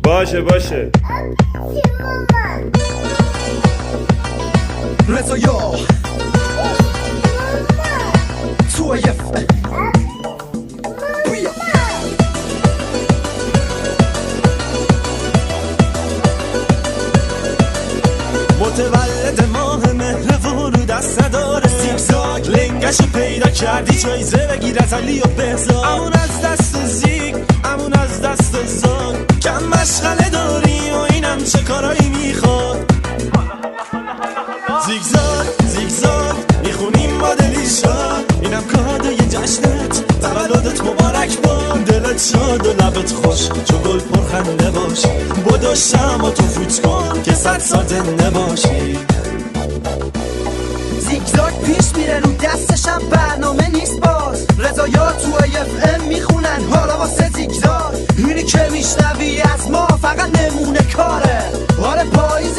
باشه باشه رضایا تو بیا متولد ماه مهر ورود دست نداره زیگزاگ لنگشو پیدا کردی جایزه بگیر از علی و بهزاد امون از دست زیگ امون از دست زاگ کم مشغله داری و اینم چه کارایی میخواد زیگزاگ زیگزاگ میخونیم با دلیشا اینم کادوی جشنت تولدت مبارک باد دلت شاد و لبت خوش چو گل پرخنده باش بدو شما تو فوت کن که 100 سال زنده باشی زیگزاگ پیش میره رو دستشم برنامه نیست باز رضایا تو ام میخونن حالا واسه زیگزاگ اینی که میشنوی از ما فقط نمونه کاره آره پاییز